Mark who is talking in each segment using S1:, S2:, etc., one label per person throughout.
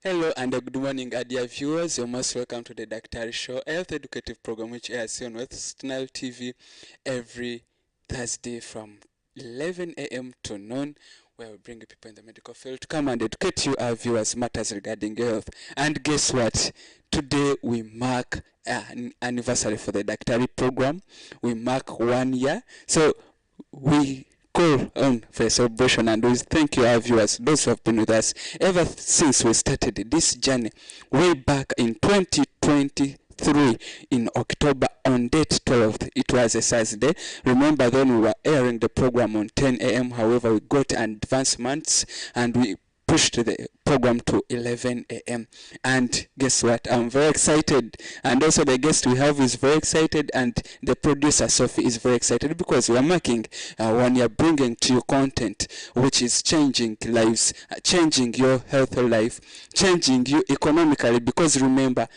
S1: Hello and good morning, dear viewers. You're most welcome to the DAKTARI show, a health educative program which airs on West Nile TV every Thursday from 11 a.m. to noon, where we bring people in the medical field to come and educate you, our viewers, matters regarding health. And guess what? Today we mark an anniversary for the DAKTARI program. We mark 1 year. So we call on for a celebration, and we thank you, our viewers, those who have been with us ever since we started this journey way back in 2023 in October on date 12th. It was a Thursday. Remember then we were airing the program on 10 a.m. However, we got advancements and we pushed the program to 11 a.m. and guess what? I'm very excited, and also the guest we have is very excited, and the producer Sophie is very excited because we are marking 1 year bringing to you content which is changing lives, changing your healthy life, changing you economically, because remember,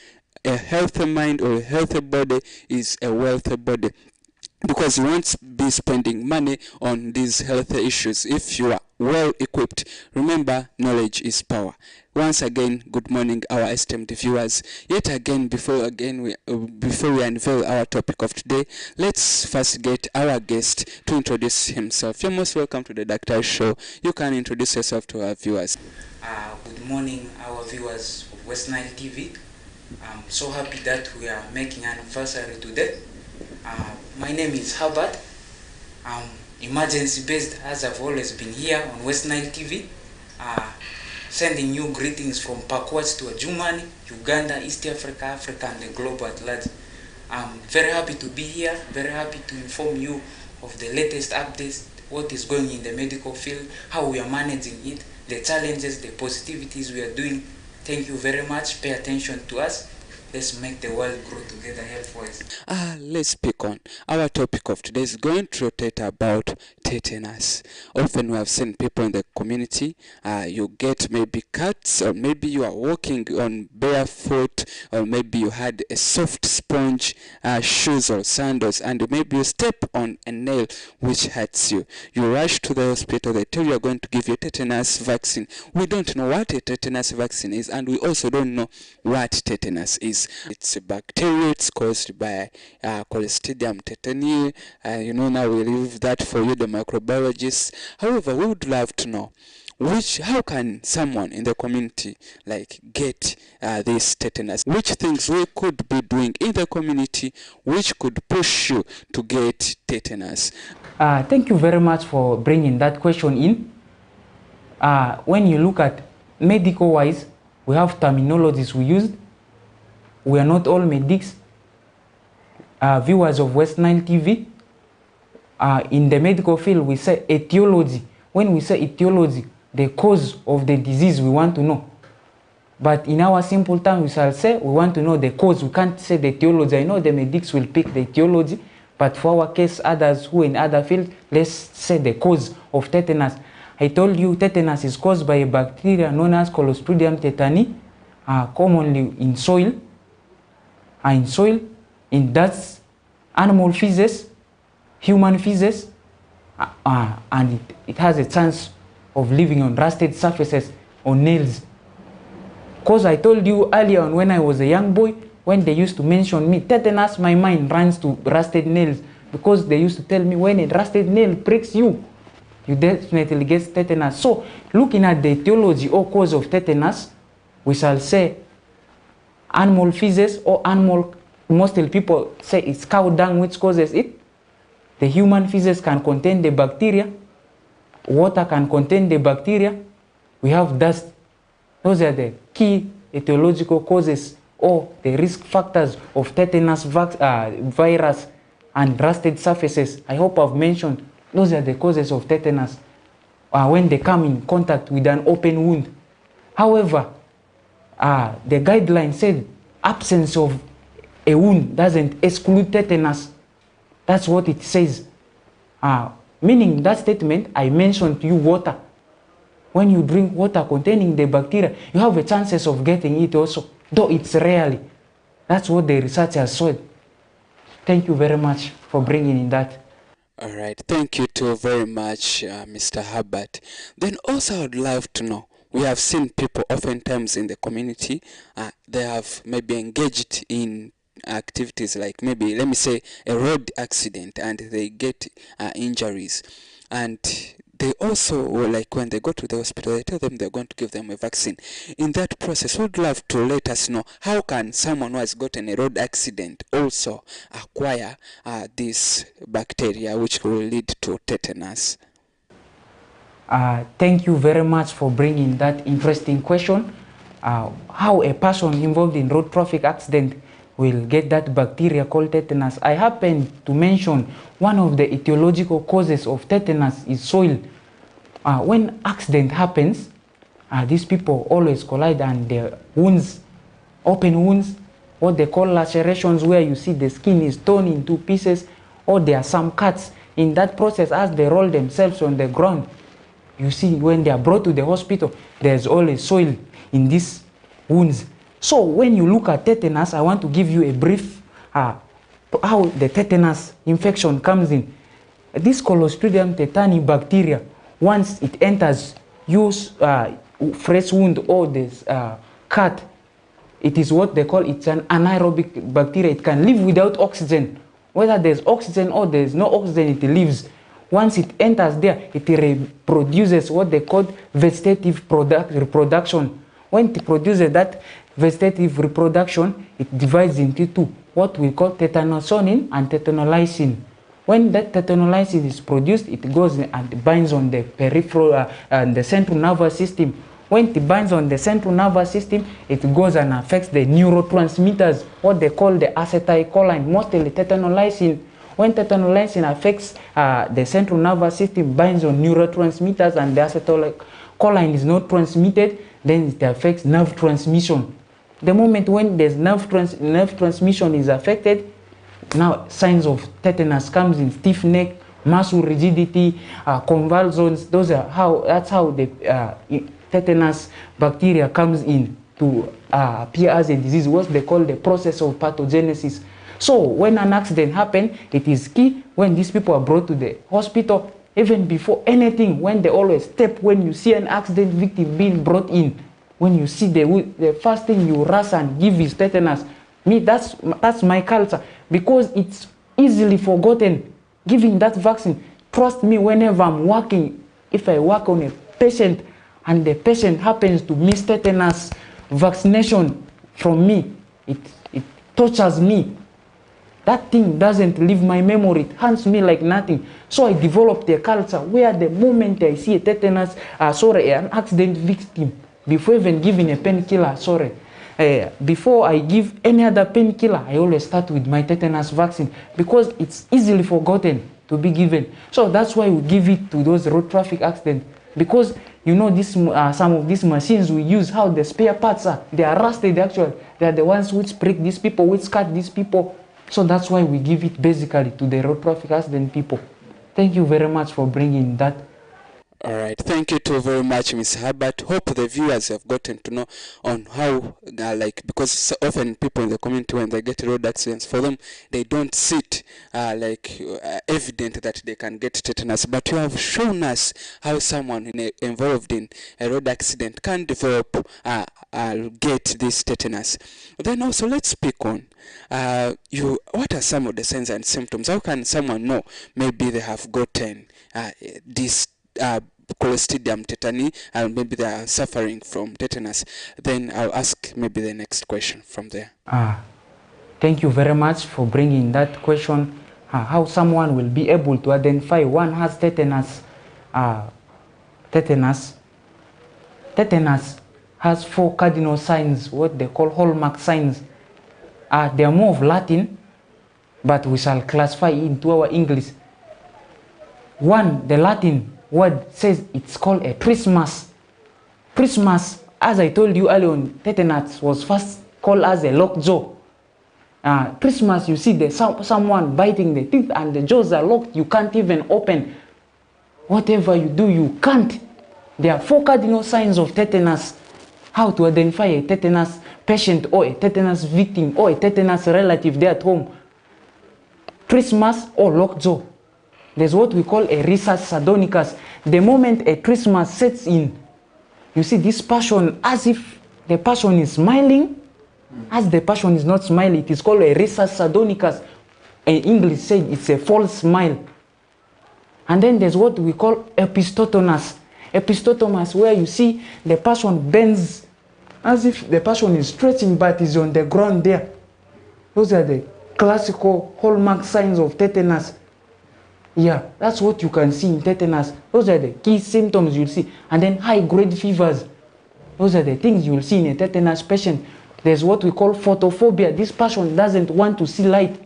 S1: a healthy mind or a healthy body is a wealthy body, because you won't be spending money on these healthy issues if you are well equipped. Remember, knowledge is power. Once again, good morning, our esteemed viewers. Yet again, before we unveil our topic of today, let's first get our guest to introduce himself. You're most welcome to the DAKTARI show. You can introduce yourself to our viewers.
S2: Good morning, our viewers of West Nile TV. I'm so happy that we are making an anniversary today. My name is Herbert. I'm emergency based, as I've always been here on West Nile TV, sending you greetings from Pakwach to Adjumani, Uganda, East Africa, Africa, and the globe at large. I'm very happy to be here, very happy to inform you of the latest updates, what is going in the medical field, how we are managing it, the challenges, the positivities we are doing. Thank you very much. Pay attention to us. Let's make the world grow together health-wise.
S1: Let's pick on. Our topic of today is going to rotate about tetanus. Often we have seen people in the community, you get maybe cuts, or maybe you are walking on barefoot, or maybe you had a soft sponge shoes or sandals, and maybe you step on a nail which hurts you. You rush to the hospital, they tell you are going to give you tetanus vaccine. We don't know what a tetanus vaccine is, and we also don't know what tetanus is. It's a bacteria. It's caused by Clostridium tetani. Now we leave that for you, the microbiologists. However, we would love to know how can someone in the community get this tetanus? Which things we could be doing in the community which could push you to get tetanus?
S3: Thank you very much for bringing that question in. When you look at medical wise, we have terminologies we used. We are not all medics. Viewers of West Nile TV, in the medical field we say etiology. When we say etiology, the cause of the disease we want to know. But in our simple terms, we shall say we want to know the cause. We can't say the etiology. I know the medics will pick the etiology, but for our case, others who in other fields, let's say the cause of tetanus. I told you tetanus is caused by a bacteria known as Clostridium tetani, commonly in soil. In dust, animal feces, human feces, and it has a chance of living on rusted surfaces or nails. Because I told you earlier on when I was a young boy, when they used to mention me, tetanus, my mind runs to rusted nails, because they used to tell me when a rusted nail pricks you, you definitely get tetanus. So looking at the etiology or cause of tetanus, we shall say animal feces or animal, mostly people say it's cow dung which causes it. The human feces can contain the bacteria. Water can contain the bacteria. We have dust. Those are the key etiological causes or the risk factors of tetanus virus and rusted surfaces. I hope I've mentioned those are the causes of tetanus when they come in contact with an open wound. However, the guideline said absence of a wound doesn't exclude tetanus. That's what it says. Meaning that statement, I mentioned to you water. When you drink water containing the bacteria, you have a chances of getting it also, though it's rarely. That's what the researchers said. Thank you very much for bringing in that.
S1: All right, thank you too very much, Mr. Herbert. Then also, I'd love to know. We have seen people oftentimes in the community, they have maybe engaged in activities like maybe, let me say, a road accident, and they get injuries. And they also, well, like when they go to the hospital, they tell them they're going to give them a vaccine. In that process, we'd love to let us know, how can someone who has gotten a road accident also acquire this bacteria which will lead to tetanus?
S3: Thank you very much for bringing that interesting question. How a person involved in road traffic accident will get that bacteria called tetanus. I happen to mention one of the etiological causes of tetanus is soil. When accident happens, these people always collide and their wounds, open wounds, what they call lacerations, where you see the skin is torn into pieces, or there are some cuts. In that process, as they roll themselves on the ground, you see when they are brought to the hospital, there's always soil in these wounds. So when you look at tetanus, I want to give you a brief how the tetanus infection comes in. This Clostridium tetani bacteria, once it enters fresh wound or this cut, it is what they call, it's an anaerobic bacteria. It can live without oxygen. Whether there's oxygen or there's no oxygen, it lives. Once it enters there, it reproduces what they call vegetative reproduction. When it produces that vegetative reproduction, it divides into two, what we call tetanosonin and tetanolysin. When that tetanolysin is produced, it goes and binds on the peripheral and the central nervous system. When it binds on the central nervous system, it goes and affects the neurotransmitters, what they call the acetylcholine, mostly tetanolysin. When tetanolysin affects the central nervous system, binds on neurotransmitters, and the acetylcholine is not transmitted, then it affects nerve transmission. The moment when there's nerve transmission is affected, now signs of tetanus comes in: stiff neck, muscle rigidity, convulsions. That's how the tetanus bacteria comes in to appear as a disease, what they call the process of pathogenesis. So when an accident happens, it is key when these people are brought to the hospital, even before anything, when they always step, when you see an accident victim being brought in, when you see the first thing you rush and give is tetanus. Me, that's my culture, because it's easily forgotten, giving that vaccine. Trust me, whenever I'm working, if I work on a patient and the patient happens to miss tetanus vaccination from me, it tortures me. That thing doesn't leave my memory. It haunts me like nothing. So I developed a culture where the moment I see a tetanus, an accident victim, before even giving a painkiller, before I give any other painkiller, I always start with my tetanus vaccine, because it's easily forgotten to be given. So that's why we give it to those road traffic accidents, because you know this, some of these machines we use, how the spare parts are, they are rusted actually. They are the ones which break these people, which cut these people. So that's why we give it basically to the road traffic accident people. Thank you very much for bringing that.
S1: All right, thank you too very much, Ms. Herbert. Hope the viewers have gotten to know on how, because so often people in the community, when they get road accidents, for them, they don't see it evident that they can get tetanus. But you have shown us how someone involved in a road accident can develop, get this tetanus. Then also, let's speak on what are some of the signs and symptoms? How can someone know maybe they have gotten this Clostridium tetani, and maybe they are suffering from tetanus? Then I'll ask maybe the next question from there.
S3: Thank you very much for bringing that question. How someone will be able to identify one has tetanus. Tetanus has 4 cardinal signs, what they call hallmark signs. They are more of Latin, but we shall classify into our English. One, the Latin word says it's called a trismus. Trismus, as I told you earlier on, tetanus was first called as a lockjaw. Trismus, you see someone biting the teeth and the jaws are locked, you can't even open. Whatever you do, you can't. There are 4 cardinal signs of tetanus. How to identify a tetanus patient or a tetanus victim or a tetanus relative there at home. Trismus or lockjaw. There's what we call a rhesus sardonicus. The moment a trismus sets in, you see this person as if the person is smiling. As the person is not smiling, it is called a rhesus sardonicus. In English said it's a false smile. And then there's what we call epistotonus. Epistotonus, where you see the person bends as if the person is stretching but is on the ground there. Those are the classical hallmark signs of tetanus. Yeah, that's what you can see in tetanus. Those are the key symptoms you'll see. And then high-grade fevers. Those are the things you'll see in a tetanus patient. There's what we call photophobia. This person doesn't want to see light.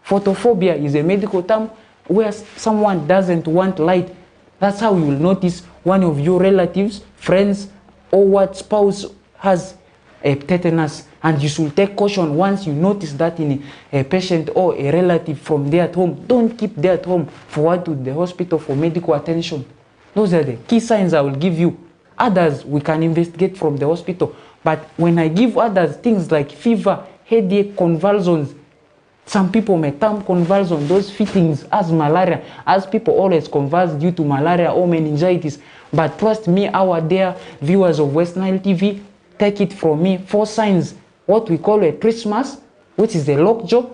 S3: Photophobia is a medical term where someone doesn't want light. That's how you will notice one of your relatives, friends, or what spouse has a tetanus. And you should take caution once you notice that in a patient or a relative from there at home. Don't keep there at home. Forward to the hospital for medical attention. Those are the key signs I will give you. Others we can investigate from the hospital. But when I give others things like fever, headache, convulsions, some people may term convulsion, those fittings, as malaria, as people always convulse due to malaria or meningitis. But trust me, our dear viewers of West Nile TV, take it from me, 4 signs. What we call a trismus, which is a lockjaw,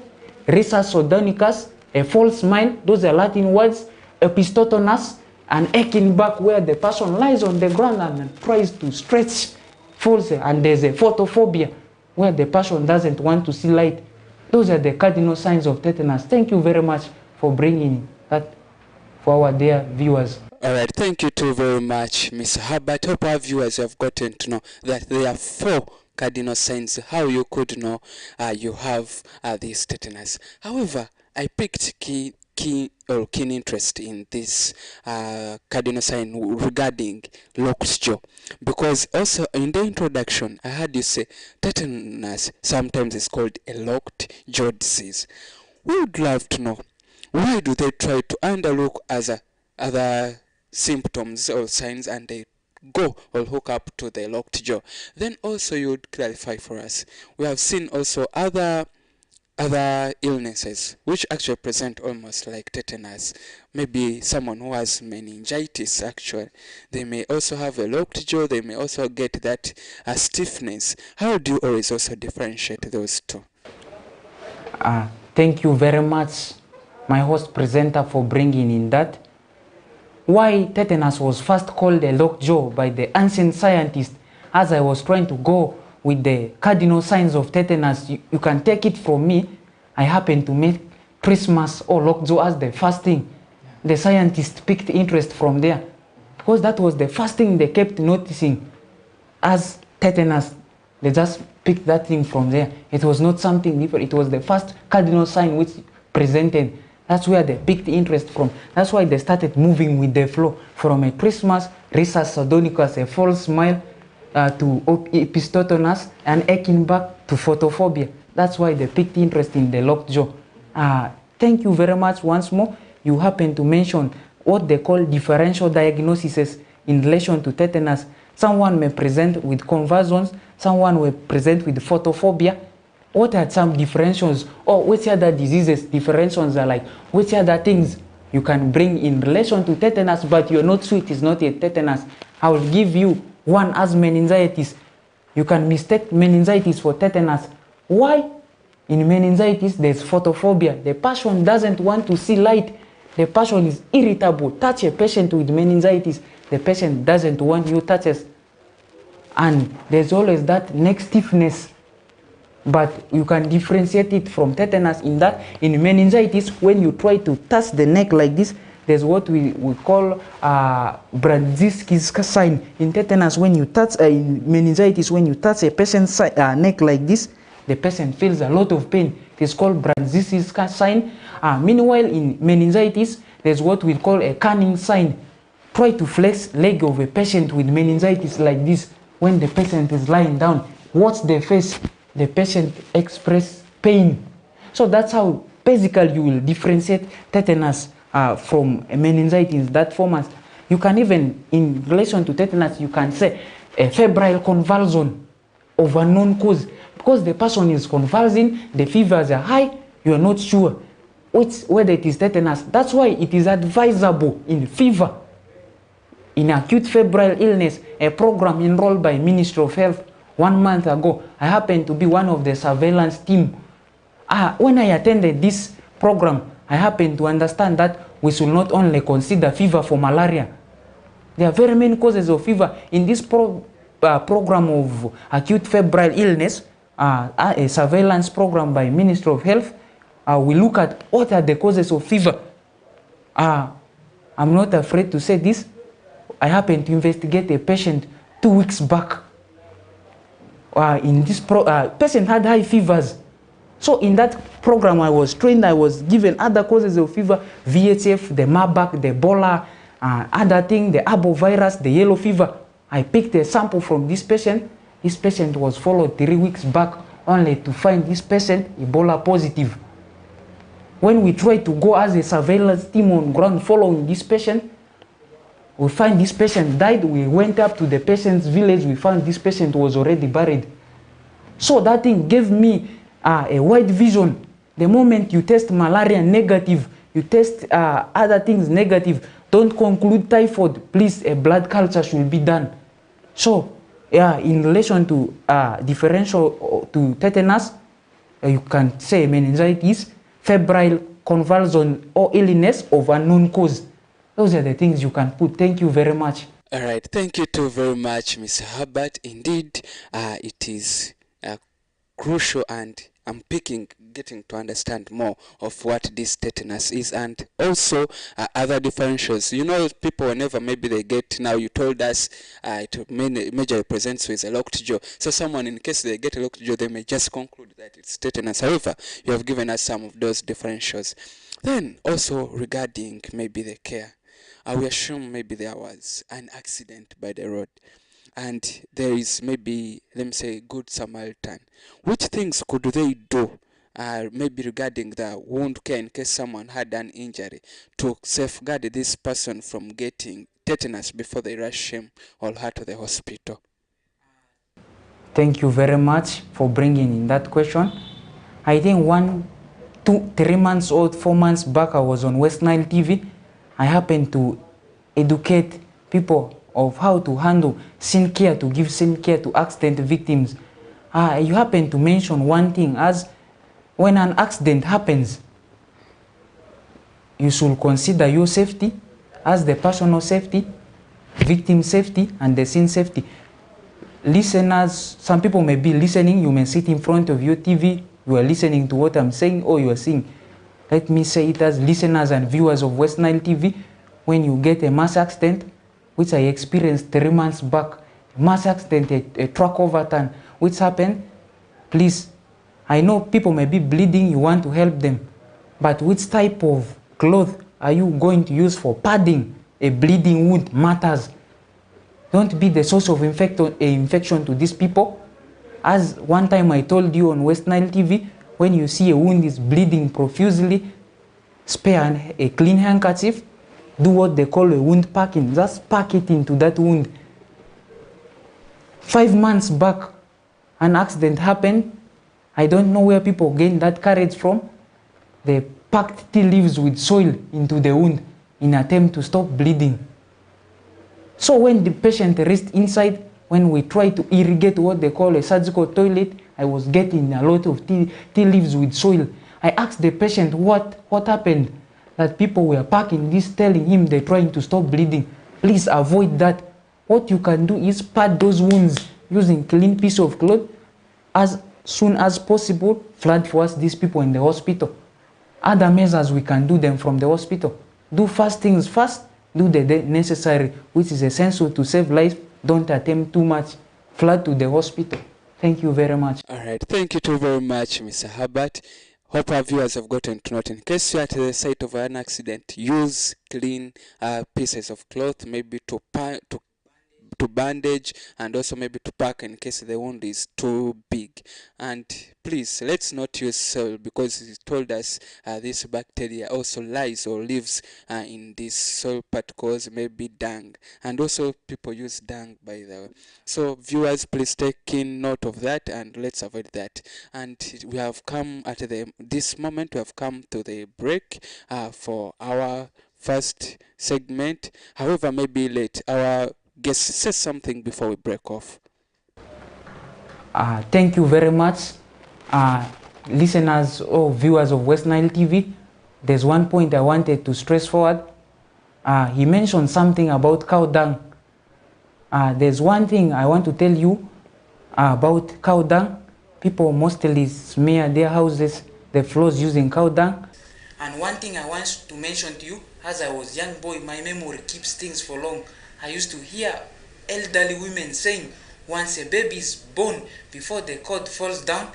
S3: rhesus sardonicus, a false smile, those are Latin words, epistotonus, an aching back where the person lies on the ground and tries to stretch, false, and there's a photophobia where the person doesn't want to see light. Those are the cardinal signs of tetanus. Thank you very much for bringing that for our dear viewers.
S1: All right, thank you too very much, Mr. Herbert. Hope our viewers have gotten to know that there are 4 cardinal signs how you could know you have this tetanus. However, I picked keen interest in this cardinal sign regarding locked jaw, because also in the introduction I heard you say tetanus sometimes is called a locked jaw disease. We would love to know, why do they try to underlook other symptoms or signs and they go or hook up to the locked jaw? Then also you would clarify for us, we have seen also other illnesses which actually present almost like tetanus. Maybe someone who has meningitis, actually they may also have a locked jaw, they may also get that stiffness. How do you always also differentiate those two?
S3: Thank you very much, my host presenter, for bringing in that. Why tetanus was first called a lockjaw by the ancient scientists, as I was trying to go with the cardinal signs of tetanus, you can take it from me. I happen to make trismus or lockjaw as the first thing. The scientists picked interest from there because that was the first thing they kept noticing as tetanus. They just picked that thing from there. It was not something different. It was the first cardinal sign which presented. That's where they picked interest from. That's why they started moving with the flow from a trismus, rhesus sardonicus, a false smile, to epistotonus, and aching back to photophobia. That's why they picked interest in the locked jaw. Thank you very much once more. You happen to mention what they call differential diagnoses in relation to tetanus. Someone may present with convulsions, someone will present with photophobia. What are some differentials, or which other diseases differentials are like? Which other things you can bring in relation to tetanus, but you're not sure it is not a tetanus? I will give you one as meningitis. You can mistake meningitis for tetanus. Why? In meningitis, there's photophobia. The patient doesn't want to see light. The patient is irritable. Touch a patient with meningitis, the patient doesn't want you touches. And there's always that neck stiffness. But you can differentiate it from tetanus in that in meningitis, when you try to touch the neck like this, there's what we call Brzezinski's sign. In tetanus, when you touch, in meningitis, when you touch a patient's neck like this, the patient feels a lot of pain. It is called Brzezinski's sign. Meanwhile, in meningitis, there's what we call a canning sign. Try to flex leg of a patient with meningitis like this. When the patient is lying down, watch the face. The patient express pain. So that's how basically you will differentiate tetanus from a meningitis, that format. You can even, in relation to tetanus, you can say a febrile convulsion of unknown cause. Because the person is convulsing, the fevers are high, you are not sure whether it is tetanus. That's why it is advisable in fever, in acute febrile illness, a program enrolled by Ministry of Health 1 month ago. I happened to be one of the surveillance team. When I attended this program, I happened to understand that we should not only consider fever for malaria. There are very many causes of fever. In this program of acute febrile illness, a surveillance program by Ministry of Health, we look at what are the causes of fever. I'm not afraid to say this. I happened to investigate a patient 2 weeks back. In this patient had high fevers. So in that program I was trained, I was given other causes of fever, VHF, the Marburg, the Ebola, other thing, the arbovirus, the yellow fever. I picked a sample from this patient. This patient was followed 3 weeks back only to find this patient Ebola positive. When we tried to go as a surveillance team on ground following this patient, we find this patient died. We went up to the patient's village. We found this patient was already buried. So that thing gave me a wide vision. The moment you test malaria negative, you test other things negative, don't conclude typhoid, please, a blood culture should be done. So, in relation to differential to tetanus, you can say meningitis, febrile convulsion or illness of unknown cause. Those are the things you can put. Thank you very much.
S1: All right, thank you too very much, Mr. Herbert. Indeed, it is crucial, and I'm getting to understand more of what this tetanus is, and also other differentials. You know, people, whenever maybe they get, now you told us it majorly presents with a locked jaw. So someone, in case they get a locked jaw, they may just conclude that it's tetanus. However, you have given us some of those differentials. Then also regarding maybe the care, we assume maybe there was an accident by the road, and there is maybe, let me say, good Samaritan. Which things could they do maybe regarding the wound care in case someone had an injury to safeguard this person from getting tetanus before they rush him or her to the hospital?
S3: Thank you very much for bringing in that question. I think 1, 2, 3 months old, 4 months back, I was on West Nile TV. I happened to educate people of how to handle scene care, to give scene care to accident victims. You happen to mention one thing, as when an accident happens, you should consider your safety as the personal safety, victim safety, and the scene safety. Listeners, some people may be listening, you may sit in front of your TV, you are listening to what I'm saying, or you are seeing. Let me say it as listeners and viewers of West Nile TV, when you get a mass accident, which I experienced 3 months back, mass accident, a truck overturn, which happened, please, I know people may be bleeding, you want to help them, but which type of cloth are you going to use for padding a bleeding wound matters. Don't be the source of infection to these people. As one time I told you on West Nile TV, when you see a wound is bleeding profusely, spare a clean handkerchief, do what they call a wound packing. Just pack it into that wound. 5 months back, an accident happened. I don't know where people gain that courage from. They packed tea leaves with soil into the wound in an attempt to stop bleeding. So when the patient reached inside, when we tried to irrigate what they call a surgical toilet, I was getting a lot of tea leaves with soil. I asked the patient what happened, that people were packing this, telling him they're trying to stop bleeding. Please avoid that. What you can do is pad those wounds using clean piece of cloth. As soon as possible, flag for us these people in the hospital. Other measures we can do them from the hospital. Do first things first, do the necessary, which is essential to save life. Don't attempt too much. Flood to the hospital. Thank you very much.
S1: All right, thank you too very much, Mr. Herbert. Hope our viewers have gotten to note. In case you are at the site of an accident, use clean pieces of cloth, maybe to to bandage and also maybe to pack in case the wound is too big. And please, let's not use soil, because he told us this bacteria also lies or lives in these soil particles, maybe dung, and also people use dung, by the way. So viewers, please take in note of that and let's avoid that. And we have come at this moment, we have come to the break for our first segment. However, maybe let our guest say something before we break off.
S3: Thank you very much, listeners or viewers of West Nile TV. There's one point I wanted to stress forward. He mentioned something about cow dung. There's one thing I want to tell you about cow dung. People mostly smear their houses, the floors, using cow dung.
S2: And one thing I want to mention to you, as I was young boy, my memory keeps things for long. I used to hear elderly women saying, once a baby is born, before the cord falls down,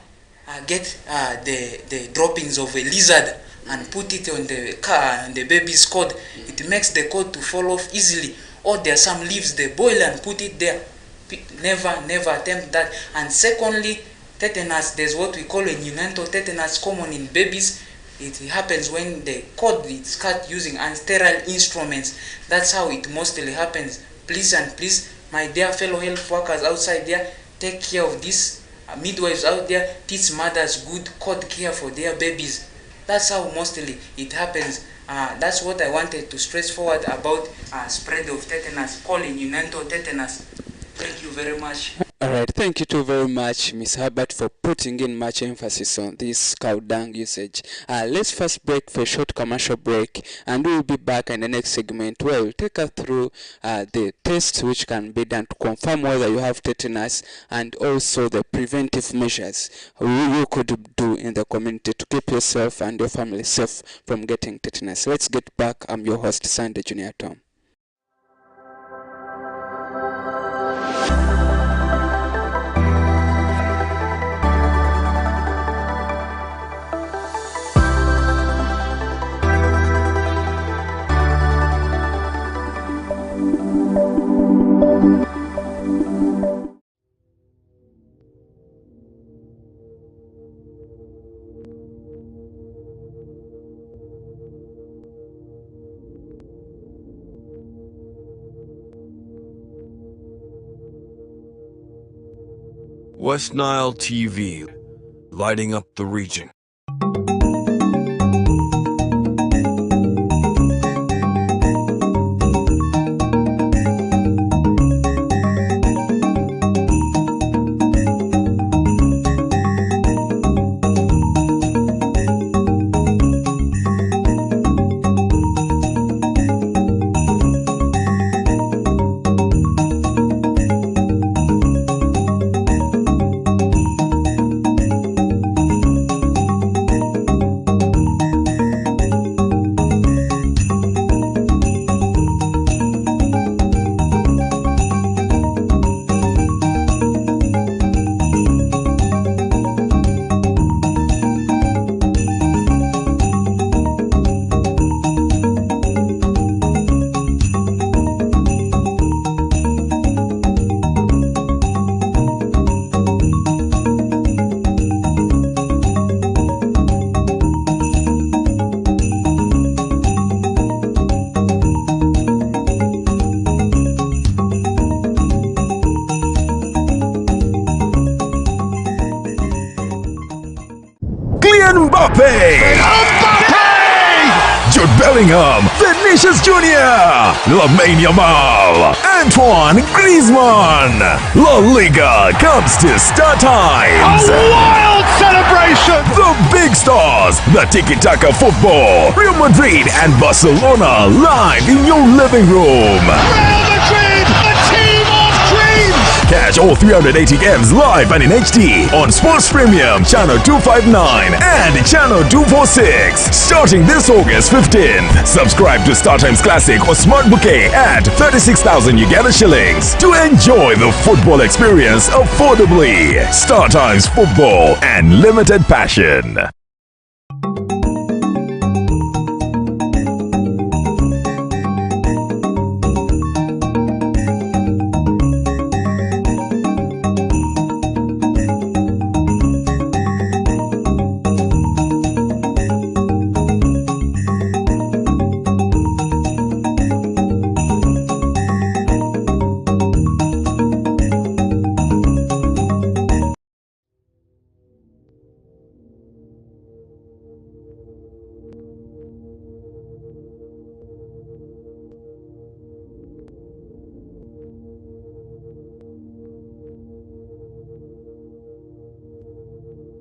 S2: get the droppings of a lizard and put it on the car and the baby's cord. It makes the cord to fall off easily. Or there are some leaves they boil and put it there. Never attempt that. And secondly, tetanus, there's what we call a neonatal tetanus, common in babies. It happens when the cord is cut using unsterile instruments. That's how it mostly happens. Please and please, my dear fellow health workers outside there, take care of this. Midwives out there, teach mothers good cord care for their babies. That's how mostly it happens. That's what I wanted to stress forward about spread of tetanus, called neonatal tetanus. Thank you very much.
S1: Alright, thank you too very much, Ms. Herbert, for putting in much emphasis on this cow dung usage. Let's first break for a short commercial break, and we'll be back in the next segment where we'll take us through the tests which can be done to confirm whether you have tetanus, and also the preventive measures you could do in the community to keep yourself and your family safe from getting tetanus. Let's get back. I'm your host, Sunday Junior Tom.
S4: West Nile TV, lighting up the region. Jude Bellingham, Vinicius Jr., Lamine Yamal, Antoine Griezmann. La Liga comes to Star Times.
S5: A wild celebration!
S4: The big stars, the tiki-taka football, Real Madrid and Barcelona live in your living room.
S5: Real Madrid, a team of dreams!
S4: Catch all 380 games live and in HD on Sports Premium Channel 259 and Channel 246 starting this August 15th. Subscribe to StarTimes Classic or Smart Bouquet at 36,000 Uganda shillings to enjoy the football experience affordably. StarTimes Football and limited passion.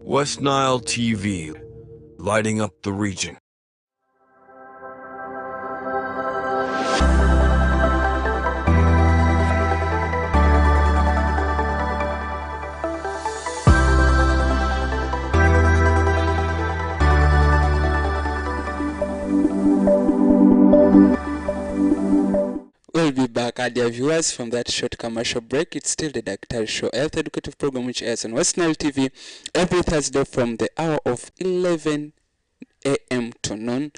S4: West Nile TV, lighting up the region.
S1: We'll be back, dear viewers, from that short commercial break. It's still the Daktari Show, health educative program which airs on West Nile TV every Thursday from the hour of 11 a.m. to noon,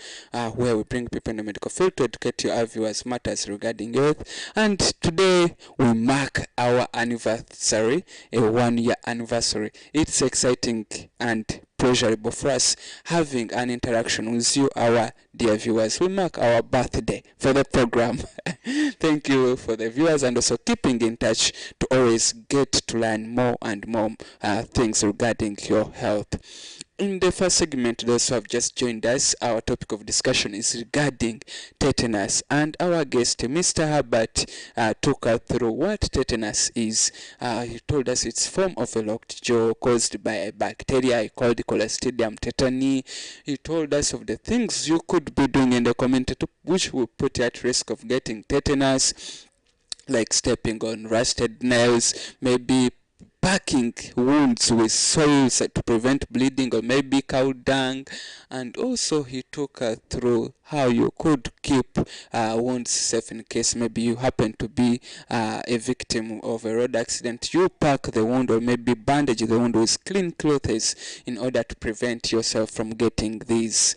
S1: where we bring people in the medical field to educate your viewers matters regarding health. And today we mark our anniversary, a 1-year anniversary. It's exciting and pleasurable for us having an interaction with you, our dear viewers. We mark our birthday for the program. Thank you for the viewers, and also keeping in touch to always get to learn more and more things regarding your health. In the first segment, those who have just joined us, our topic of discussion is regarding tetanus, and our guest, Mr. Herbert, took us through what tetanus is. He told us it's a form of a locked jaw caused by a bacteria called Clostridium tetani. He told us of the things you could be doing in the community which will put you at risk of getting tetanus, like stepping on rusted nails, maybe packing wounds with soils to prevent bleeding, or maybe cow dung. And also he took us through how you could keep wounds safe in case maybe you happen to be a victim of a road accident. You pack the wound or maybe bandage the wound with clean clothes in order to prevent yourself from getting these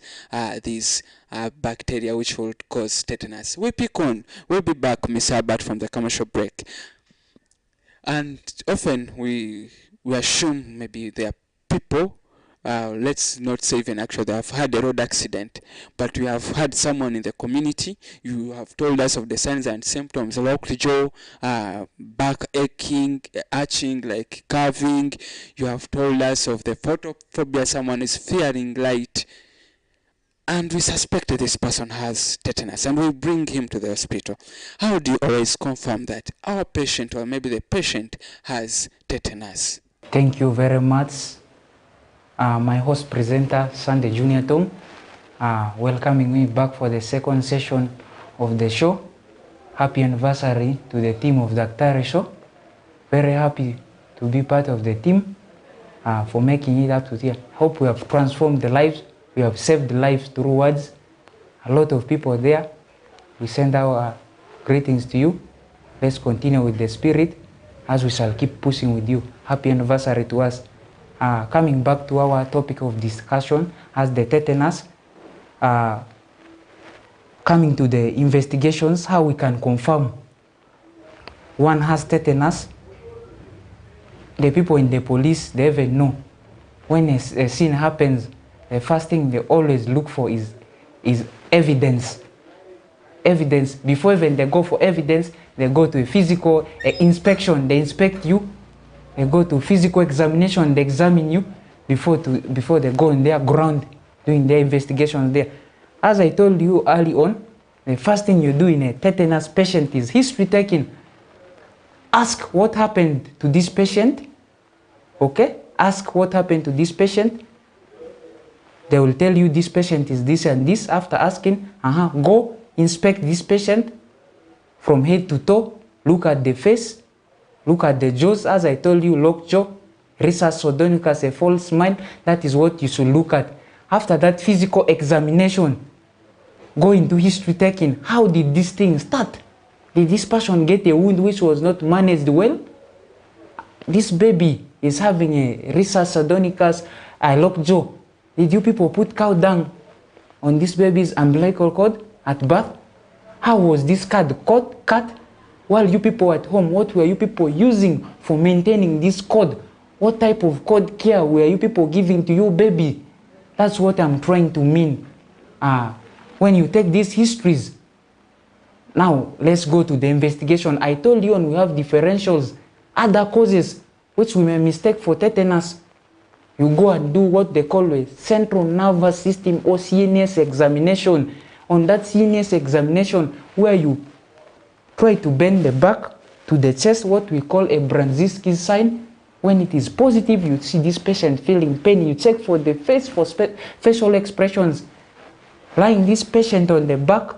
S1: bacteria which will cause tetanus. We pick on. We'll be back, Miss Herbert, from the commercial break. And often we assume maybe there are people, let's not say even actually they have had a road accident, but we have had someone in the community. You have told us of the signs and symptoms: locked jaw, back aching, arching, like carving. You have told us of the photophobia, someone is fearing light. And we suspect that this person has tetanus, and we bring him to the hospital. How do you always confirm that our patient, or maybe the patient, has tetanus?
S3: Thank you very much. My host presenter, Sunday Junior Tom, welcoming me back for the second session of the show. Happy anniversary to the team of DAKTARI show. Very happy to be part of the team for making it up to here. Hope we have transformed the lives. We have saved lives through words. A lot of people there. We send our greetings to you. Let's continue with the spirit as we shall keep pushing with you. Happy anniversary to us. Coming back to our topic of discussion as the tetanus. Coming to the investigations, how we can confirm one has tetanus. The people in the police, they even know. When a scene happens, the first thing they always look for is evidence. Evidence. Before even they go for evidence, they go to a physical inspection. They inspect you. They go to physical examination. They examine you before they go in their ground doing their investigations there. As I told you early on, the first thing you do in a tetanus patient is history taking. Ask what happened to this patient. Okay? Ask what happened to this patient. They will tell you this patient is this and this. After asking, go inspect this patient from head to toe. Look at the face. Look at the jaws. As I told you, locked jaw, rhesus ordonicus, a false smile. That is what you should look at. After that physical examination, go into history taking. How did this thing start? Did this person get a wound which was not managed well? This baby is having a rhesus ordonicus, a locked jaw. Did you people put cow dung on this baby's umbilical cord at birth? How was this cord cut? While you people at home, what were you people using for maintaining this cord? What type of cord care were you people giving to your baby? That's what I'm trying to mean. When you take these histories, now let's go to the investigation. I told you we have differentials, other causes which we may mistake for tetanus. You go and do what they call a central nervous system or CNS examination. On that CNS examination, where you try to bend the back to the chest, what we call a Brzezinski sign, When it is positive, you see this patient feeling pain. You check for the face, for facial expressions. Lying this patient on the back,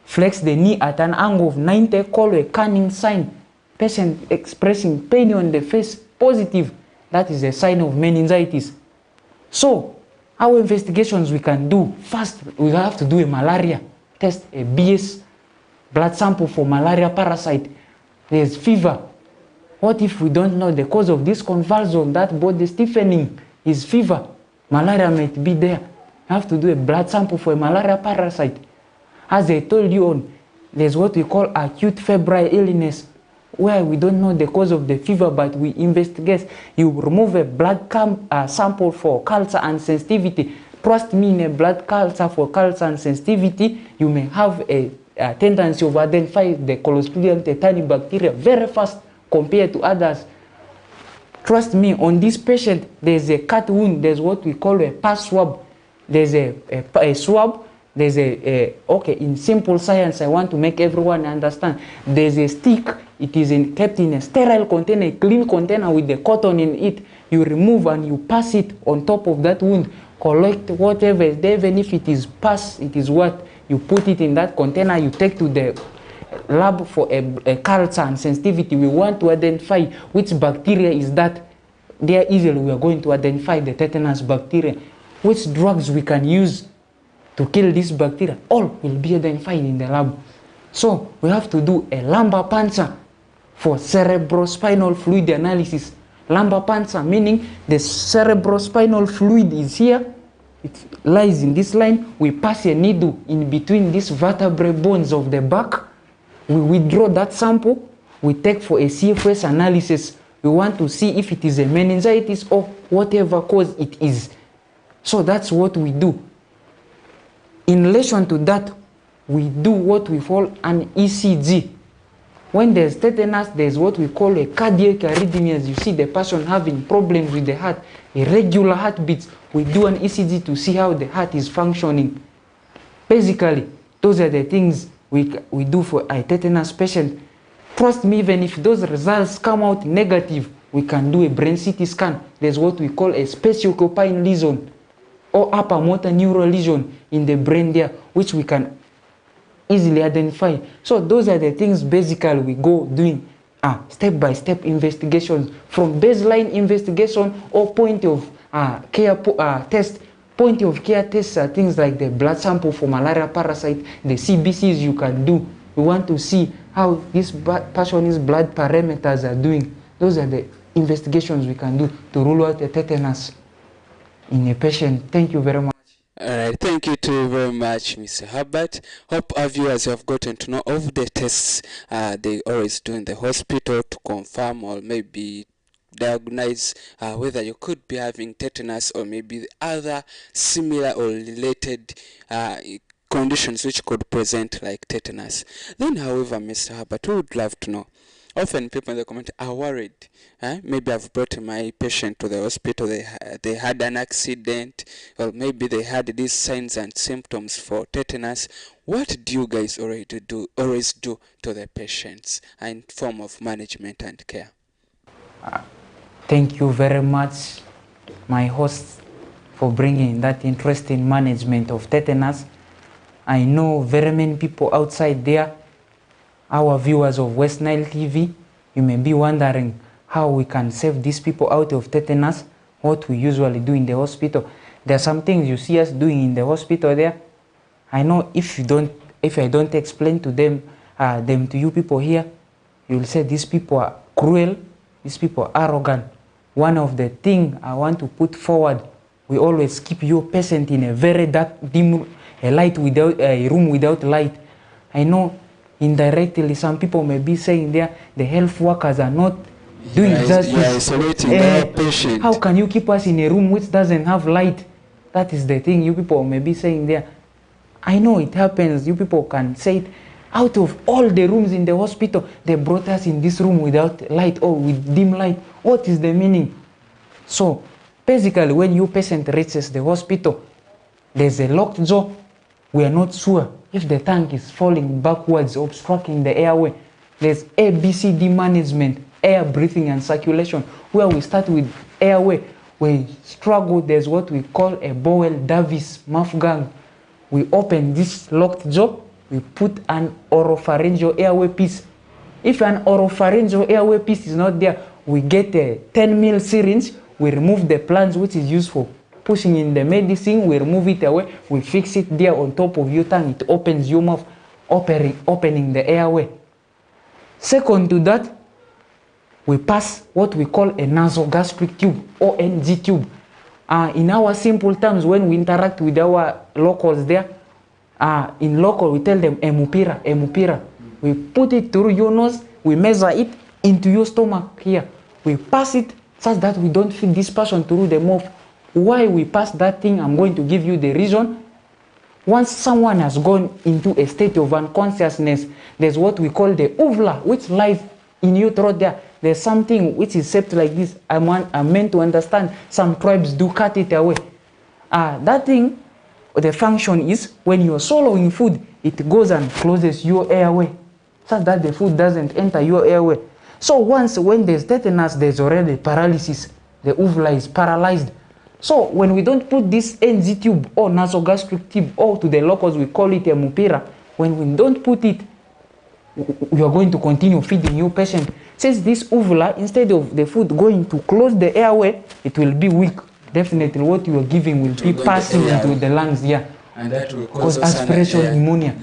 S3: flex the knee at an angle of 90, call a canning sign. Patient expressing pain on the face, positive. That is a sign of meningitis. So, our investigations we can do, first we have to do a malaria test, a BS blood sample for malaria parasite. There's fever. What if we don't know the cause of this convulsion, that body stiffening is fever? Malaria might be there. You have to do a blood sample for a malaria parasite. As I told you on, there's what we call acute febrile illness, where we don't know the cause of the fever, but we investigate. You remove a blood sample for culture and sensitivity. Trust me, in a blood culture for culture and sensitivity, you may have a tendency of identifying the Clostridium tetani bacteria very fast compared to others. Trust me, on this patient, there's a cut wound. There's what we call a pass swab. There's a swab. There's okay, in simple science, I want to make everyone understand. There's a stick. It is kept in a sterile container, a clean container with the cotton in it. You remove and you pass it on top of that wound. Collect whatever is there, even if it is pus, it is what? You put it in that container, you take to the lab for a culture and sensitivity. We want to identify which bacteria is that. There easily we are going to identify the tetanus bacteria. Which drugs we can use to kill this bacteria, all will be identified in the lab. So we have to do a lumbar puncture for cerebrospinal fluid analysis. Lumbar puncture meaning the cerebrospinal fluid is here, it lies in this line. We pass a needle in between these vertebrae bones of the back. We withdraw that sample. We take for a CFS analysis. We want to see if it is a meningitis or whatever cause it is. So that's what we do. In relation to that, we do what we call an ECG. When there's tetanus, there's what we call a cardiac arrhythmias. You see the person having problems with the heart, irregular heartbeats. We do an ECG to see how the heart is functioning. Basically, those are the things we do for a tetanus patient. Trust me, even if those results come out negative, we can do a brain CT scan. There's what we call a space-occupying lesion or upper motor neural lesion in the brain there, which we can easily identify. So those are the things basically we go doing step-by-step investigations, from baseline investigation or point of care test. Point of care tests are things like the blood sample for malaria parasite, the CBCs you can do. We want to see how this person's blood parameters are doing. Those are the investigations we can do to rule out the tetanus in a patient. Thank you very much.
S1: Alright, thank you too very much, Mr. Herbert. Hope our viewers have gotten to know of the tests they always do in the hospital to confirm or maybe diagnose whether you could be having tetanus or maybe other similar or related conditions which could present like tetanus. Then, however, Mr. Herbert, we would love to know. Often people in the community are worried. Maybe I've brought my patient to the hospital, they had an accident, or maybe they had these signs and symptoms for tetanus. What do you guys always do to the patients in form of management and care?
S3: Thank you very much, my host, for bringing that interest in management of tetanus. I know very many people outside there, our viewers of West Nile TV, you may be wondering how we can save these people out of tetanus, what we usually do in the hospital. There are some things you see us doing in the hospital there. I know if I don't explain to them to you people here, you'll say these people are cruel, these people are arrogant. One of the things I want to put forward, we always keep your patient in a very dark, dim, a room without light. I know indirectly some people may be saying there the health workers are not doing justice. How can you keep us in a room which doesn't have light? That is the thing you people may be saying there. I know it happens. You people can say it. Out of all the rooms in the hospital, they brought us in this room without light or with dim light. What is the meaning? So basically, when your patient reaches the hospital, there's a locked door. We are not sure if the tank is falling backwards, obstructing the airway. There's ABCD management air breathing and circulation, where we start with airway. We struggle, there's what we call a Bowel Davis mouth gang. We open this locked jaw, we put an oropharyngeal airway piece. If an oropharyngeal airway piece is not there, we get a 10 ml syringe, we remove the plans which is used for pushing in the medicine, we remove it away, we fix it there on top of your tongue, it opens your mouth, opening the airway. Second to that, we pass what we call a nasogastric tube or NG tube. In our simple terms, when we interact with our locals there, in local we tell them emupira, emupira. We put it through your nose, we measure it into your stomach here. We pass it such that we don't feed this person through the mouth. Why we pass that thing, I'm going to give you the reason. Once someone has gone into a state of unconsciousness, there's what we call the uvula, which lies in your throat there. There's something which is shaped like this. I'm meant to understand. Some tribes do cut it away. That thing, the function is when you're swallowing food, it goes and closes your airway, such that the food doesn't enter your airway. So when there's tetanus, there's already paralysis. The uvula is paralyzed. So when we don't put this NG tube or nasogastric tube, or to the locals we call it a mupira, when we don't put it, we are going to continue feeding your patient. Since this uvula, instead of the food going to close the airway, it will be weak. Definitely what you are giving will be passing into the lungs,
S1: and that will
S3: cause aspiration pneumonia.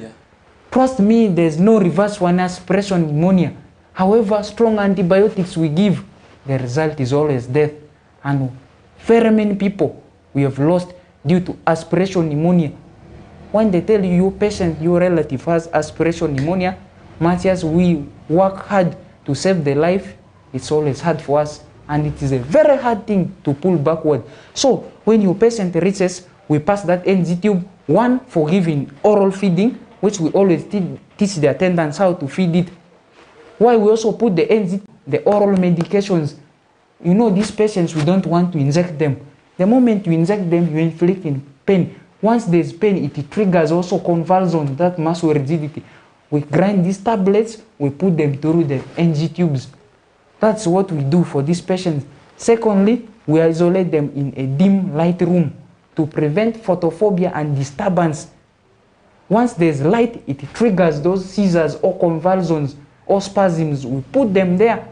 S3: Trust me, there's no reverse for an aspiration pneumonia. However strong antibiotics we give, the result is always death. And very many people we have lost due to aspiration pneumonia. When they tell you your patient, your relative has aspiration pneumonia, much as we work hard to save their life, it's always hard for us, and it is a very hard thing to pull backward. So when your patient reaches, we pass that NG tube, one for giving oral feeding, which we always teach the attendants how to feed it. Why we also put the NG, the oral medications. You know, these patients, we don't want to inject them. The moment you inject them, you inflict pain. Once there's pain, it triggers also convulsion, that muscle rigidity. We grind these tablets, we put them through the NG tubes. That's what we do for these patients. Secondly, we isolate them in a dim light room to prevent photophobia and disturbance. Once there's light, it triggers those seizures or convulsions or spasms. We put them there,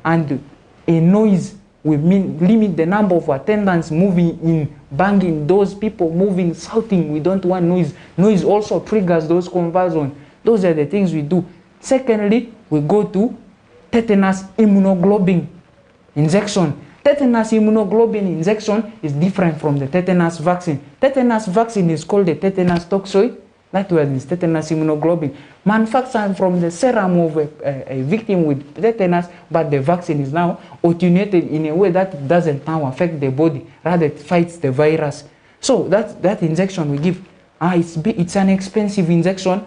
S3: and a noise, we limit the number of attendants moving in, banging doors, people moving, shouting. We don't want noise. Noise also triggers those convulsions. Those are the things we do. Secondly, we go to tetanus immunoglobulin injection. Tetanus immunoglobulin injection is different from the tetanus vaccine. Tetanus vaccine is called the tetanus toxoid. That was tetanus immunoglobulin. Manufactured from the serum of a victim with tetanus, but the vaccine is now attenuated in a way that it doesn't now affect the body. Rather, it fights the virus. So that injection we give, it's an expensive injection.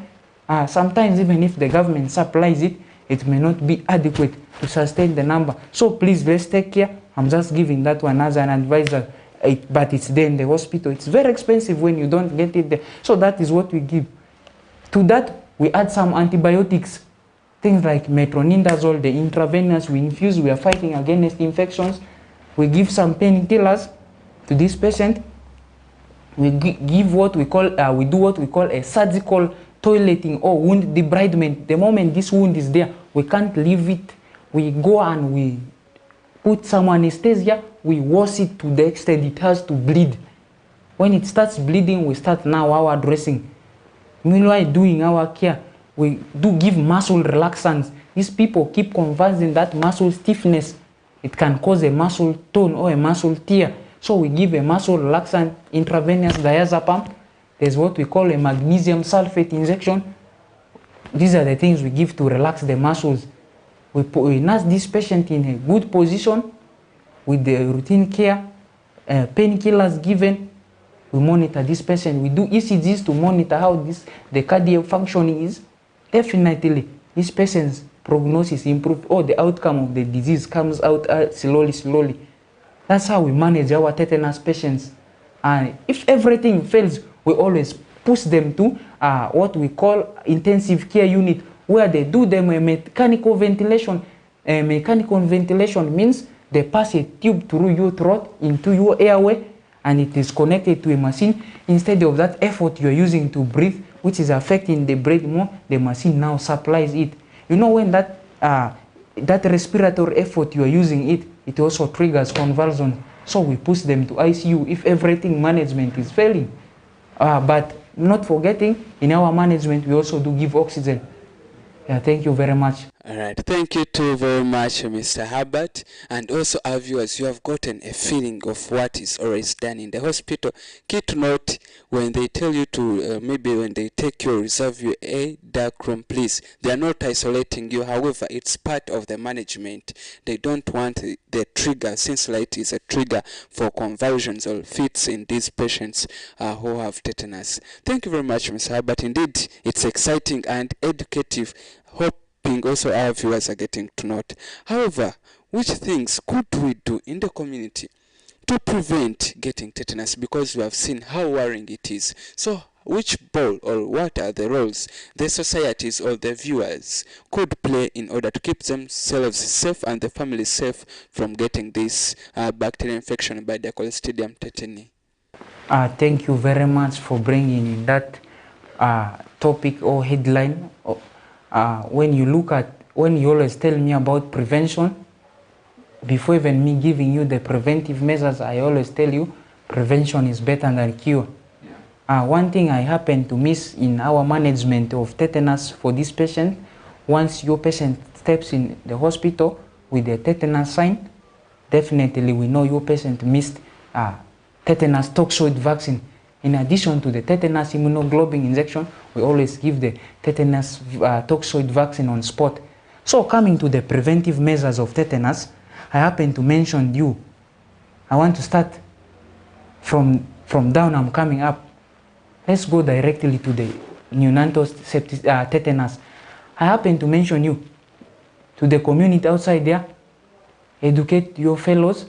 S3: Sometimes even if the government supplies it, it may not be adequate to sustain the number. So please, let's take care. I'm just giving that one as an advisor. But it's there in the hospital. It's very expensive when you don't get it there. So that is what we give. To that, we add some antibiotics. Things like metronidazole, the intravenous we infuse. We are fighting against infections. We give some painkillers to this patient. We give what we call, we do what we call a surgical toileting or wound debridement. The moment this wound is there, we can't leave it. We go and we put some anesthesia, we wash it to the extent it has to bleed. When it starts bleeding, we start now our dressing. Meanwhile, doing our care, we do give muscle relaxants. These people keep conversing that muscle stiffness. It can cause a muscle tone or a muscle tear. So we give a muscle relaxant, intravenous diazepam. There's what we call a magnesium sulfate injection. These are the things we give to relax the muscles. We nurse this patient in a good position with the routine care, painkillers given. We monitor this patient. We do ECGs to monitor how the cardiac functioning is. Definitely, this patient's prognosis improves, or the outcome of the disease comes out slowly. That's how we manage our tetanus patients. And if everything fails, we always push them to what we call intensive care unit, where they do them a mechanical ventilation. Mechanical ventilation means they pass a tube through your throat into your airway, and it is connected to a machine. Instead of that effort you're using to breathe, which is affecting the breath more, the machine now supplies it. You know, when that respiratory effort you are using it also triggers convulsions. So we push them to ICU if everything management is failing. But not forgetting, in our management, we also do give oxygen. Yeah, thank you very much.
S1: All right, thank you too very much, Mr. Herbert. And also our viewers, you have gotten a feeling of what is always done in the hospital. Key to note, when they tell you to, maybe when they take you, reserve you a dark room, please. They are not isolating you. However, it's part of the management. They don't want the trigger, since light is a trigger for convulsions or fits in these patients who have tetanus. Thank you very much, Mr. Herbert. Indeed, it's exciting and educative. Hoping also our viewers are getting to note. However, which things could we do in the community to prevent getting tetanus, because we have seen how worrying it is? So which role or what are the roles the societies or the viewers could play in order to keep themselves safe and the family safe from getting this bacterial infection by the Clostridium tetani?
S3: Thank you very much for bringing in that topic or headline. When you always tell me about prevention, before even me giving you the preventive measures, I always tell you prevention is better than cure. One thing I happen to miss in our management of tetanus for this patient, once your patient steps in the hospital with a tetanus sign, definitely we know your patient missed tetanus toxoid vaccine. In addition to the tetanus immunoglobulin injection, we always give the tetanus toxoid vaccine on spot. So coming to the preventive measures of tetanus, I happen to mention you. I want to start from down, I'm coming up. Let's go directly to the neonatal tetanus. I happen to mention you to the community outside there. Educate your fellows.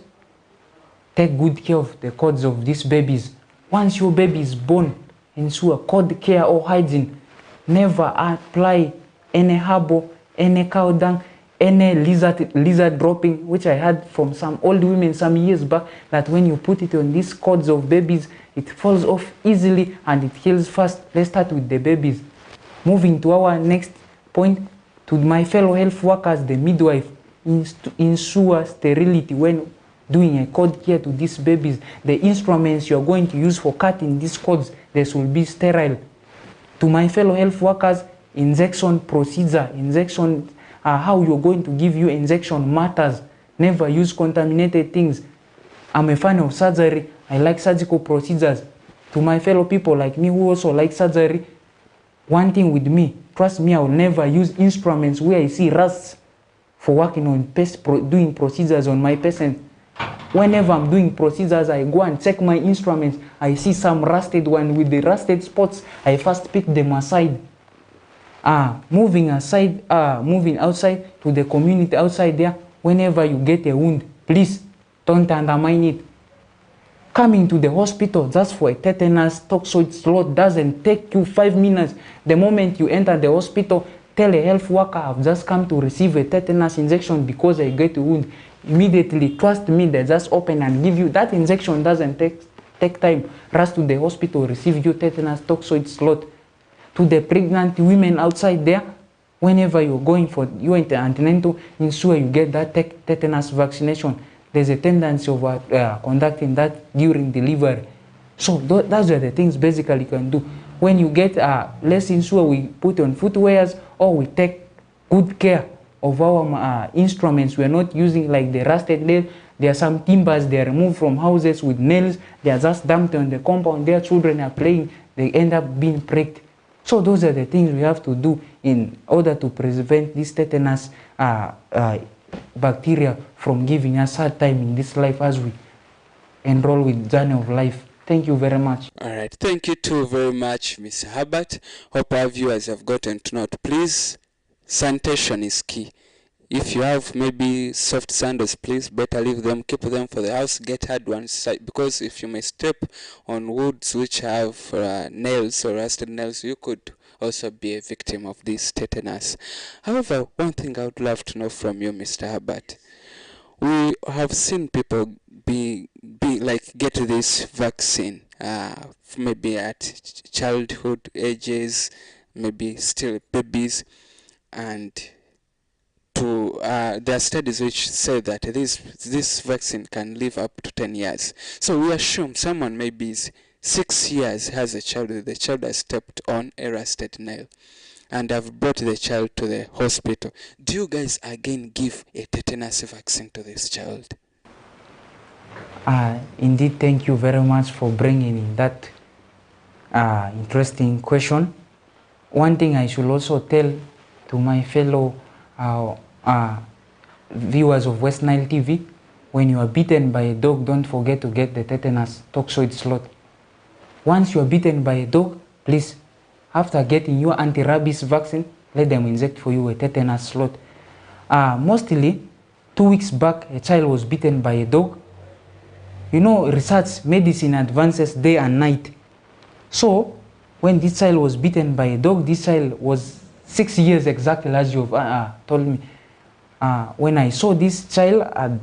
S3: Take good care of the codes of these babies. Once your baby is born, ensure code care or hygiene. Never apply any herbal, any cow dung, any lizard dropping, which I had from some old women some years back, that when you put it on these cords of babies, it falls off easily and it heals fast. Let's start with the babies. Moving to our next point, to my fellow health workers, the midwife, ensure sterility when doing a cord care to these babies. The instruments you're going to use for cutting these cords, this will be sterile. To my fellow health workers, injection procedure, how you're going to give you injection matters. Never use contaminated things. I'm a fan of surgery. I like surgical procedures. To my fellow people like me who also like surgery, one thing with me, trust me, I will never use instruments where I see rusts for working on doing procedures on my patient. Whenever I'm doing procedures, I go and check my instruments. I see some rusted one with the rusted spots, I first pick them aside. Moving outside to the community outside there, whenever you get a wound, please don't undermine it. Coming to the hospital just for a tetanus toxoid slot doesn't take you 5 minutes. The moment you enter the hospital, tell a health worker, I've just come to receive a tetanus injection because I get a wound. Immediately, trust me, they just open and give you. That injection doesn't take time. Rush to the hospital, receive your tetanus toxoid slot. To the pregnant women outside there, whenever you're going for your antenatal, ensure you get that tetanus vaccination. There's a tendency of conducting that during delivery. So those are the things basically you can do. When you get, let's ensure we put on footwears or we take good care of our instruments. We are not using like the rusted nail. There are some timbers they are removed from houses with nails. They are just dumped on the compound. Their children are playing. They end up being pricked. So those are the things we have to do in order to prevent this tetanus bacteria from giving us hard time in this life as we enroll with journey of life. Thank you very much.
S1: All right, thank you too very much, Mr. Herbert. Hope our viewers have gotten to note. Please, sanitation is key. If you have maybe soft sandals, please better leave them, keep them for the house, get hard ones, because if you may step on woods which have nails or rusted nails, you could also be a victim of this tetanus. However, one thing I would love to know from you, Mr. Herbert, we have seen people be like get this vaccine maybe at childhood ages, maybe still babies, and to there are studies which say that this vaccine can live up to 10 years. So we assume someone maybe is 6 years, has a child, the child has stepped on a rusted nail, and I've brought the child to the hospital. Do you guys again give a tetanus vaccine to this child?
S3: Indeed, thank you very much for bringing in that interesting question. One thing I should also tell to my fellow viewers of West Nile TV, when you are bitten by a dog, don't forget to get the tetanus toxoid slot. Once you are bitten by a dog, please, after getting your anti-rabies vaccine, let them inject for you a tetanus slot. Mostly, 2 weeks back, a child was bitten by a dog. You know, research, medicine advances day and night. So, when this child was bitten by a dog, this child was 6 years exactly, as you have told me. When I saw this child, I had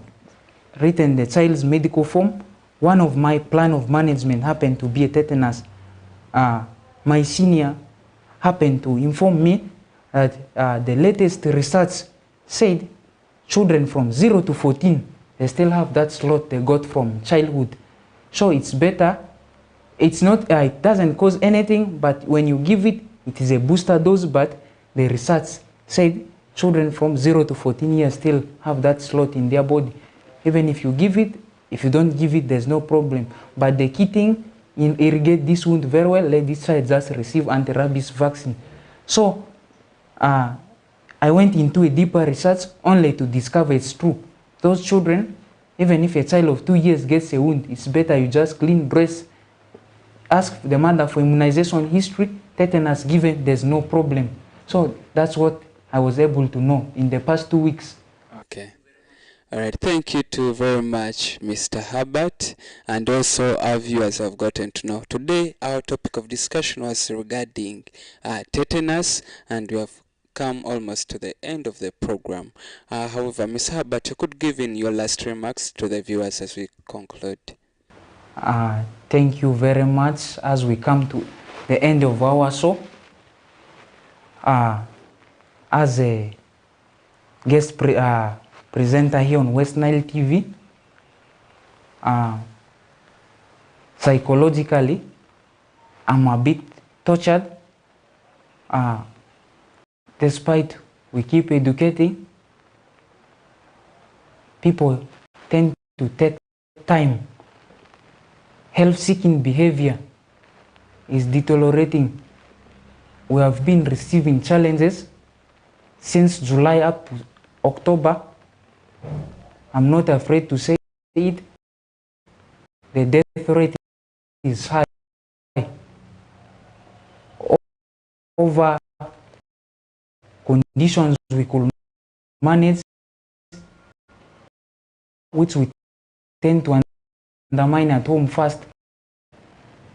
S3: written the child's medical form. One of my plan of management happened to be a tetanus. My senior happened to inform me that the latest research said children from 0 to 14, they still have that slot they got from childhood. So it's better. It's not, it doesn't cause anything, but when you give it, it is a booster dose, but the research said children from 0 to 14 years still have that slot in their body. Even if you give it, if you don't give it, there's no problem. But the key thing, irrigate this wound very well, let this child just receive anti-rabies vaccine. So, I went into a deeper research only to discover it's true. Those children, even if a child of 2 years gets a wound, it's better you just clean breast, ask the mother for immunization history, tetanus given, there's no problem. So that's what I was able to know in the past 2 weeks.
S1: Okay. All right. Thank you too very much, Mr. Herbert, and also our viewers have gotten to know. Today, our topic of discussion was regarding tetanus, and we have come almost to the end of the program. However, Mr. Herbert, you could give in your last remarks to the viewers as we conclude.
S3: Thank you very much. As we come to the end of our show, as a guest presenter here on West Nile TV, psychologically, I'm a bit tortured. Despite we keep educating, people tend to take time. Health-seeking behavior is deteriorating. We have been receiving challenges since July up to October. I'm not afraid to say it. The death rate is high. Over conditions we could manage, which we tend to undermine at home first.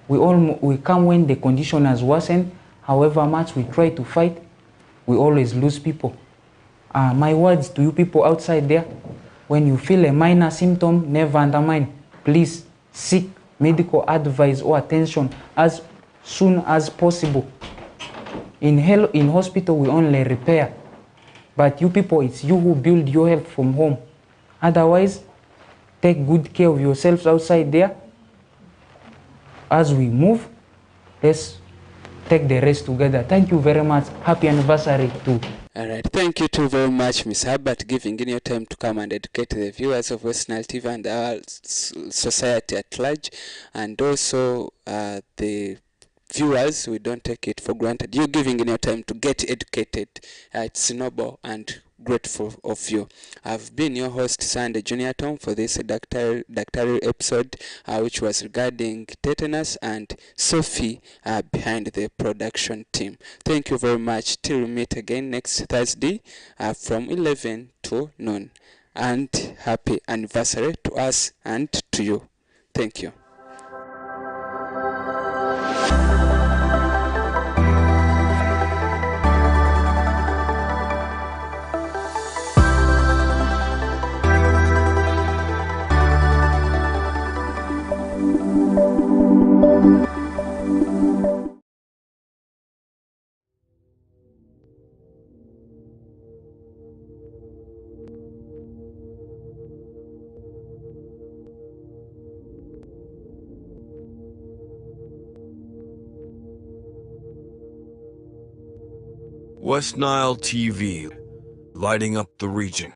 S3: We come when the condition has worsened. However much we try to fight, we always lose people. My words to you people outside there, when you feel a minor symptom, never undermine. Please seek medical advice or attention as soon as possible. In hospital, we only repair. But you people, it's you who build your health from home. Otherwise, take good care of yourselves outside there. As we move, let's take the rest together. Thank you very much. Happy anniversary to.
S1: All right. Thank you too very much, Ms. Herbert, giving in your time to come and educate the viewers of West Nile TV and our society at large, and also the viewers. We don't take it for granted. You're giving in your time to get educated. It's noble and grateful of you. I've been your host, Sunday Junior Tom, for this Daktari episode, which was regarding tetanus, and Sophie behind the production team. Thank you very much. Till we meet again next Thursday from 11 to noon. And happy anniversary to us and to you. Thank you.
S4: West Nile TV, lighting up the region.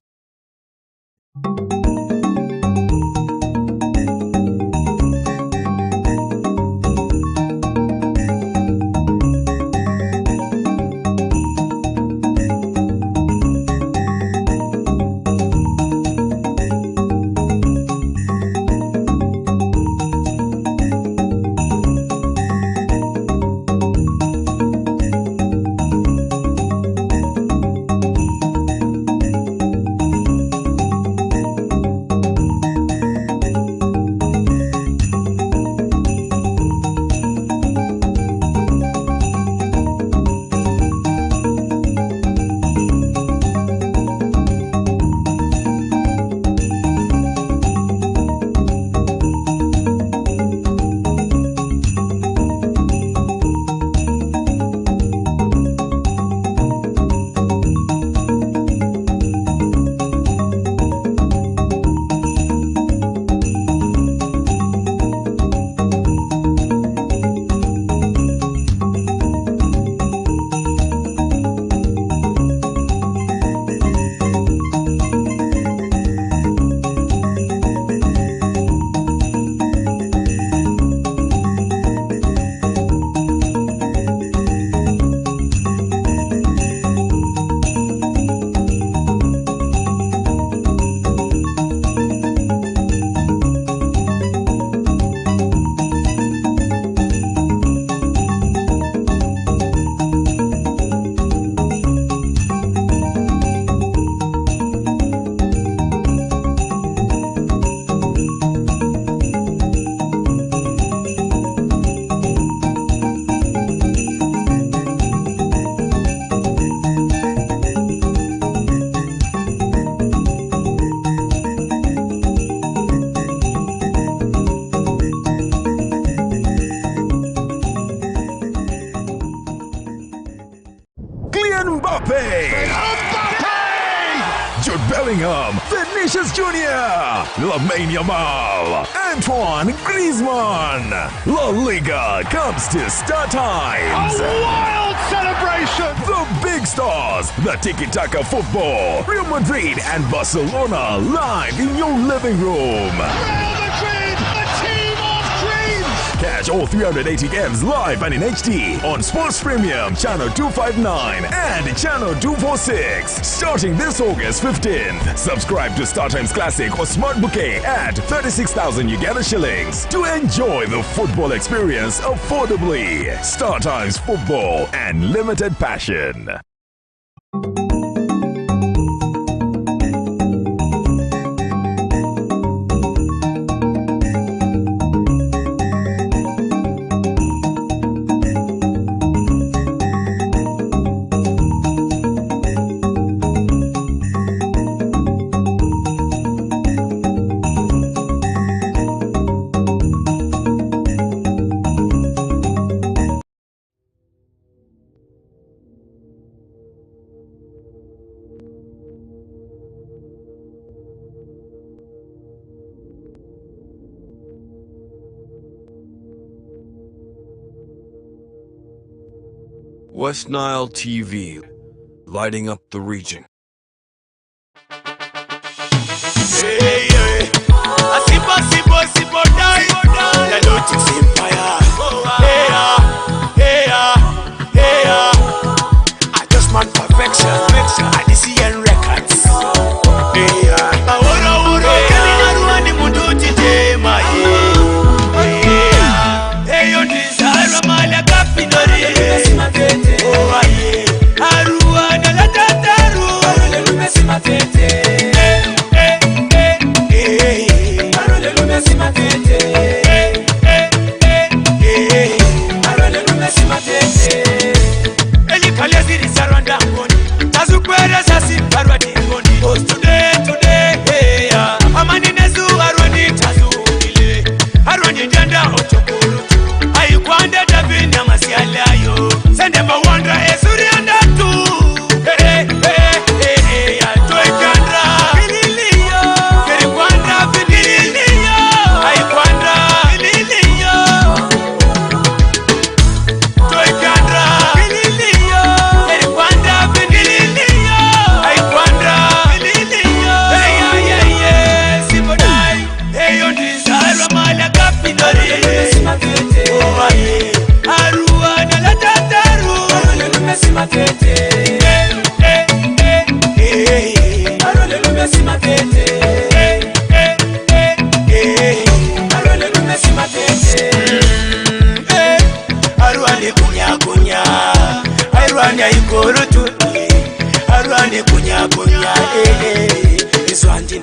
S4: Jude Bellingham, Vinicius Jr., Lamine Yamal, Antoine Griezmann. La Liga comes to Star Times.
S5: A wild celebration!
S4: The big stars, the tiki-taka football, Real Madrid and Barcelona live in your living room.
S5: Real Madrid, a team of dreams!
S4: Catch all 380 games live and in HD on Sports Premium, Channel 259 and Channel 246. Starting this August 15th. Subscribe to StarTimes Classic or Smart Bouquet at 36,000 Uganda shillings to enjoy the football experience affordably. StarTimes Football and limited passion. West Nile TV, lighting up the region.
S6: Hey, hey. Sipo, die. The Logics Empire. Hey, hey, hey, I just man perfection. Adician Records. Hey, Oro, Kevin Mundu today, my hey, you desire my capinori. Oh, yeah. Arua, na la tataru. Hey, hey, hey.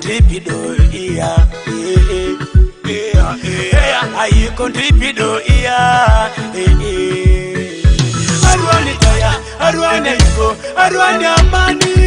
S6: contributor yeah. I contributor yeah. Arwane taya, arwane iko, arwane amani.